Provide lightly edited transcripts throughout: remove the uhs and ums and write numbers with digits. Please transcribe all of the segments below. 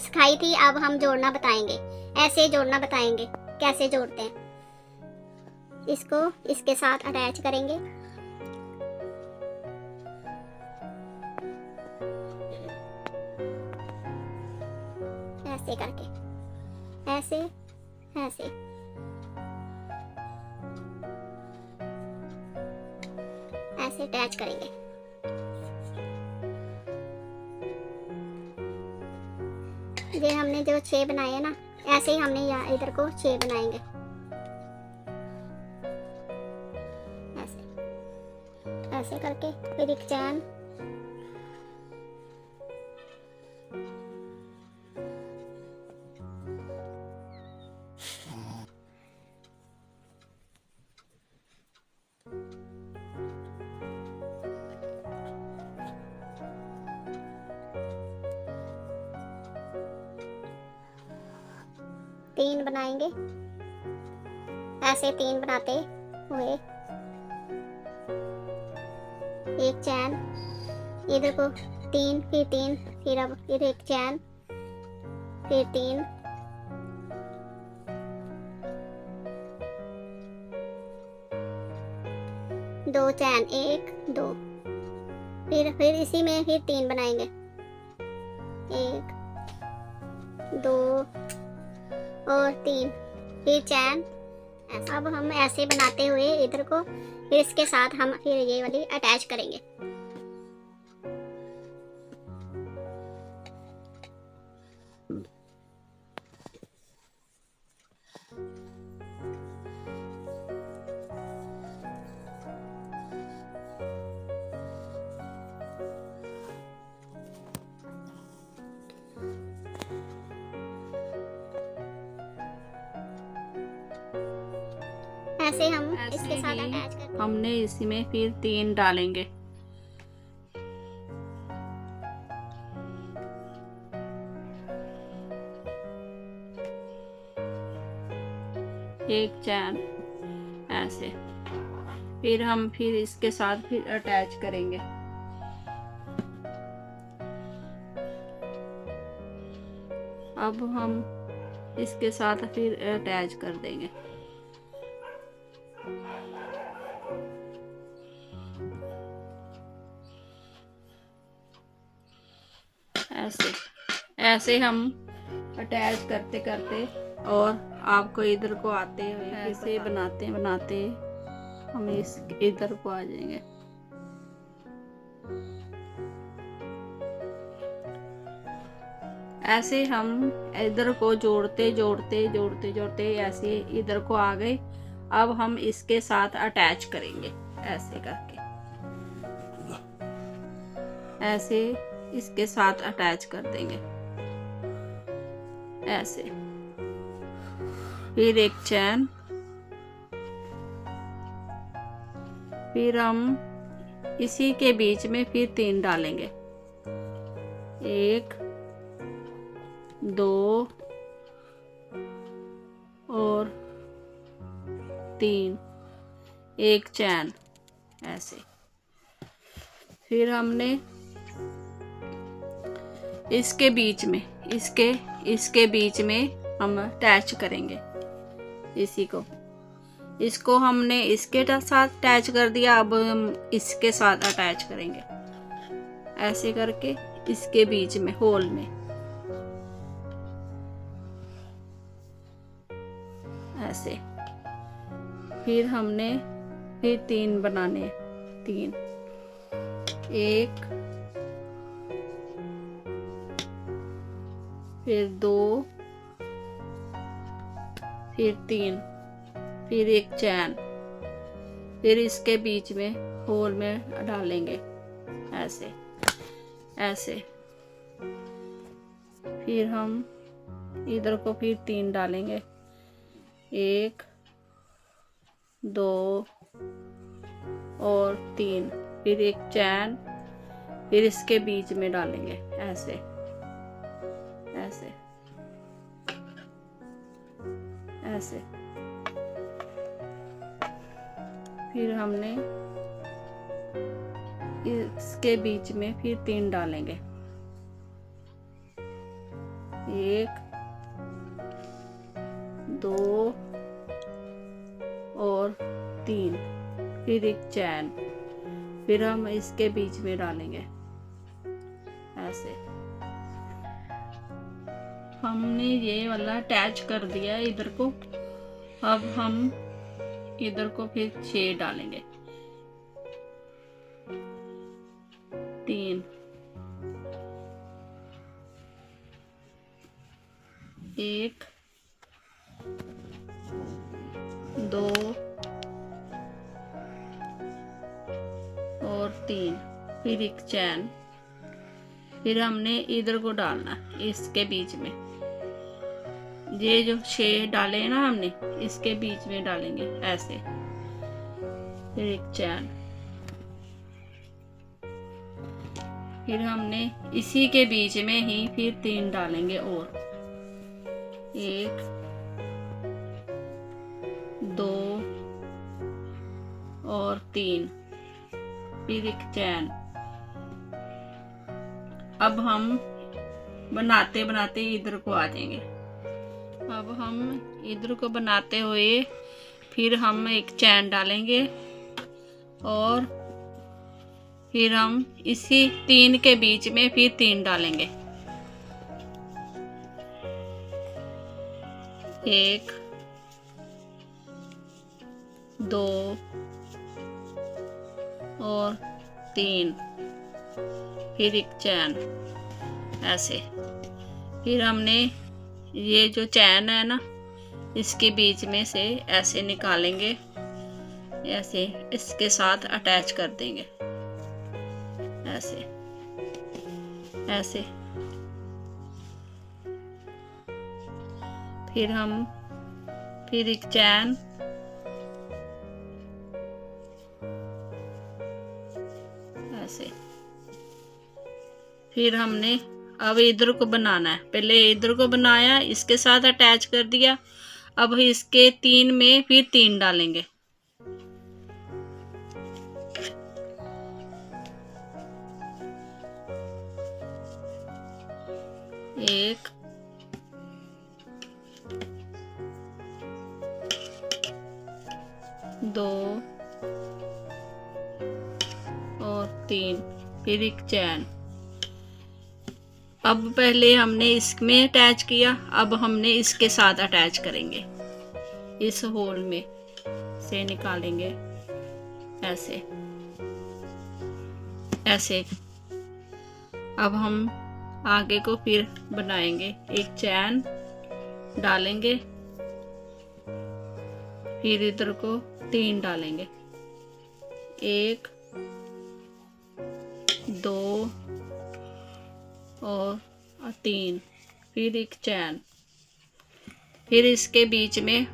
सिखाई थी, अब हम जोड़ना बताएंगे। ऐसे जोड़ना बताएंगे कैसे जोड़ते हैं। इसको इसके साथ अटैच करेंगे, ऐसे करके, ऐसे ऐसे ऐसे अटैच करेंगे। ये हमने जो 6 बनाए हैं ना, ऐसे ही हमने यहाँ इधर को 6 बनाएंगे, ऐसे ऐसे करके। फिर एक चैन, तीन बनाएंगे, ऐसे 3 बनाते हुए एक चैन, इधर को 3, फिर 3, फिर अब फिर एक चैन, फिर 3, दो चैन, 1 2, फिर इसी में फिर 3 बनाएंगे, 1 2 और 3, फिर चैन। अब हम ऐसे बनाते हुए इधर को, फिर इसके साथ हम फिर ये वाली अटैच करेंगे। ऐसे हम इसके साथ अटैच करते हैं। हमने इसी में फिर 3 डालेंगे, एक चैन ऐसे। फिर हम फिर इसके साथ फिर अटैच करेंगे, अब हम इसके साथ फिर अटैच कर देंगे, ऐसे ऐसे हम अटैच करते करते और आपको इधर को आते हुए ऐसे बनाते बनाते हम इस इधर को आ जाएंगे। ऐसे हम इधर को जोड़ते जोड़ते जोड़ते जोड़ते ऐसे इधर को आ गए। अब हम इसके साथ अटैच करेंगे, ऐसे करके, ऐसे इसके साथ अटैच कर देंगे, ऐसे। फिर एक चैन, फिर हम इसी के बीच में फिर 3 डालेंगे, 1 2 और 3, एक चैन, ऐसे। फिर हमने इसके बीच में इसके बीच में हम अटैच करेंगे इसको हमने इसके साथ अटैच कर दिया। अब हम इसके साथ अटैच करेंगे, ऐसे करके इसके बीच में होल में, ऐसे। फिर हमने फिर 3 बनाने, 3, 1 फिर 2 फिर 3, फिर एक चैन, फिर इसके बीच में होल में डालेंगे, ऐसे ऐसे। फिर हम इधर को फिर 3 डालेंगे, 1 2 और 3, फिर एक चैन, फिर इसके बीच में डालेंगे, ऐसे ऐसे ऐसे। फिर हमने इसके बीच में फिर 3 डालेंगे, 1 2 और 3, फिर एक चैन, फिर हम इसके बीच में डालेंगे ऐसे। हमने ये वाला अटैच कर दिया इधर को। अब हम इधर को फिर 6 डालेंगे, 3 1 2 और 3, फिर एक चैन, फिर हमने इधर को डालना इसके बीच में। ये जो 6 डाले हैं ना हमने, इसके बीच में डालेंगे ऐसे, फिर एक चैन, फिर हमने इसी के बीच में ही फिर 3 डालेंगे और 1 2 और 3, फिर एक चैन। अब हम बनाते बनाते इधर को आ जाएंगे। अब हम इधर को बनाते हुए फिर हम एक चैन डालेंगे और फिर हम इसी 3 के बीच में फिर 3 डालेंगे, 1 2 और 3, फिर एक चैन ऐसे। फिर हमने ये जो चैन है ना, इसके बीच में से ऐसे निकालेंगे, ऐसे इसके साथ अटैच कर देंगे ऐसे ऐसे। फिर हम फिर एक चैन, ऐसे। फिर हमने अब इधर को बनाना है। पहले इधर को बनाया, इसके साथ अटैच कर दिया। अब इसके 3 में फिर 3 डालेंगे, 1 2 और 3, फिर एक चैन। अब पहले हमने इसमें अटैच किया, अब हमने इसके साथ अटैच करेंगे, इस होल में से निकालेंगे ऐसे ऐसे। अब हम आगे को फिर बनाएंगे, एक चैन डालेंगे, फिर इधर को 3 डालेंगे, 1 2 और 3, फिर एक चैन। फिर इसके बीच में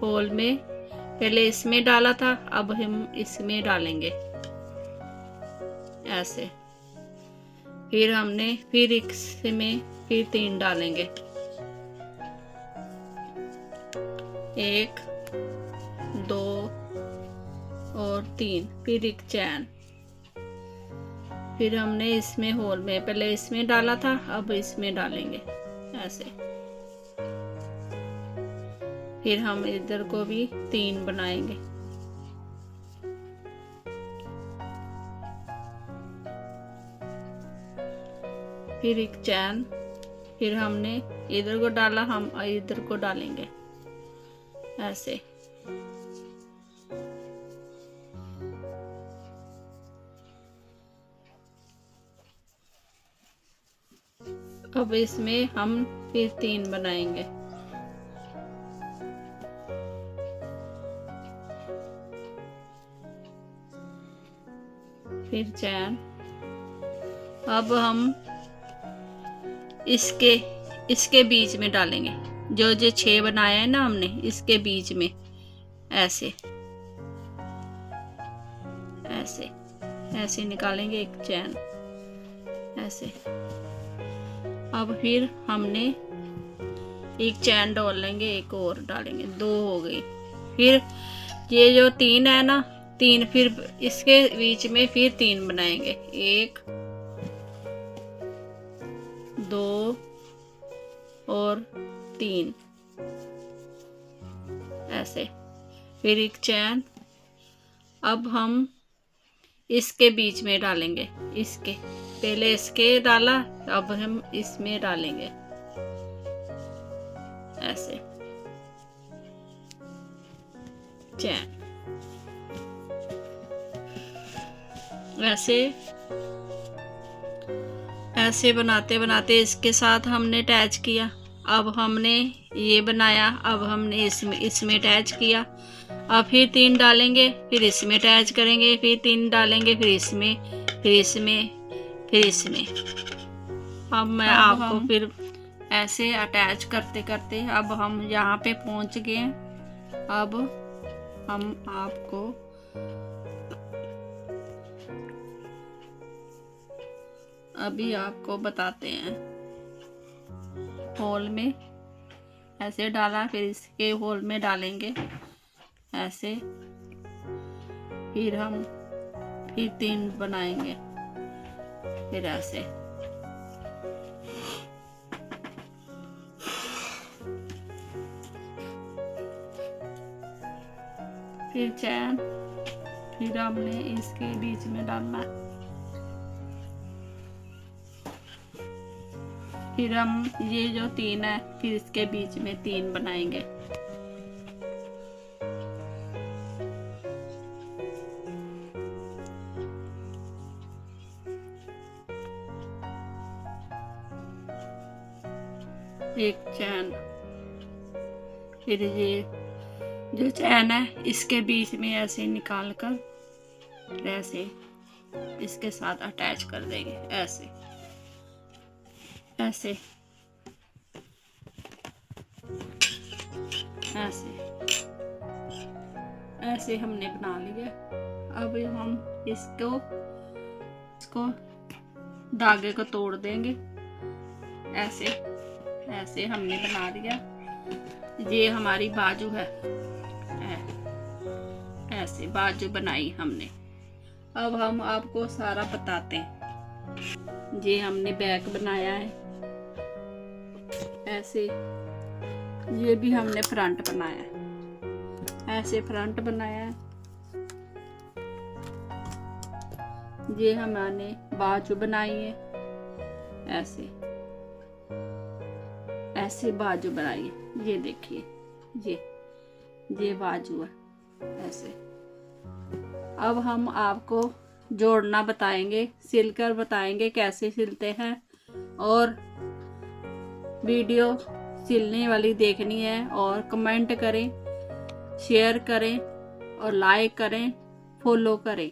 होल में पहले इसमें डाला था, अब हम इसमें डालेंगे ऐसे। फिर हमने फिर इसमें फिर 3 डालेंगे, 1 2 और 3, फिर एक चैन। फिर हमने इसमें होल में पहले इसमें डाला था, अब इसमें डालेंगे ऐसे। फिर हम इधर को भी 3 बनाएंगे, फिर एक चैन। फिर हमने इधर को डाला, हम इधर को डालेंगे ऐसे। अब इसमें हम फिर 3 बनाएंगे, फिर चैन। अब हम इसके बीच में डालेंगे, जो 6 बनाया है ना हमने, इसके बीच में ऐसे ऐसे ऐसे निकालेंगे एक चैन ऐसे। अब फिर हमने एक चैन डाल लेंगे, एक और डालेंगे, 2 हो गई। फिर ये जो 3 है ना, 3 फिर इसके बीच में फिर 3 बनाएंगे, 1 2 और 3 ऐसे, फिर एक चैन। अब हम इसके बीच में डालेंगे, इसके पहले इसके डाला, अब हम इसमें डालेंगे ऐसे चैन। ऐसे बनाते बनाते इसके साथ हमने अटैच किया। अब हमने ये बनाया, अब हमने इसमें अटैच किया। अब फिर 3 डालेंगे, फिर इसमें अटैच करेंगे, फिर 3 डालेंगे, फिर इसमें, फिर इसमें, फिर इसमें। अब मैं आपको फिर ऐसे अटैच करते करते अब हम यहाँ पे पहुँच गए। अब हम आपको अभी आपको बताते हैं। होल में ऐसे डाला, फिर इसके होल में डालेंगे ऐसे, फिर 3 बनाएंगे, फिर ऐसे। फिर चैन, फिर हमने इसके बीच में डालना, फिर हम ये जो 3 है, फिर इसके बीच में 3 बनाएंगे। एक चैन, फिर ये जो चैन है इसके बीच में ऐसे निकाल कर ऐसे इसके साथ अटैच कर देंगे ऐसे ऐसे ऐसे ऐसे हमने बना लिया। अब हम इसको धागे को तोड़ देंगे ऐसे ऐसे हमने बना दिया। ये हमारी बाजू है, ऐसे बाजू बनाई हमने। अब हम आपको सारा बताते हैं। ये हमने बैक बनाया है ऐसे, ये भी हमने फ्रंट बनाया है ऐसे, फ्रंट बनाया है। ये हमने बाजू बनाई है ऐसे ऐसे बाजू बनाई है। ये देखिए ये बाजू है ऐसे। अब हम आपको जोड़ना बताएंगे, सिलकर बताएंगे कैसे सिलते हैं। और वीडियो सिलने वाली देखनी है और कमेंट करें, शेयर करें और लाइक करें, फॉलो करें।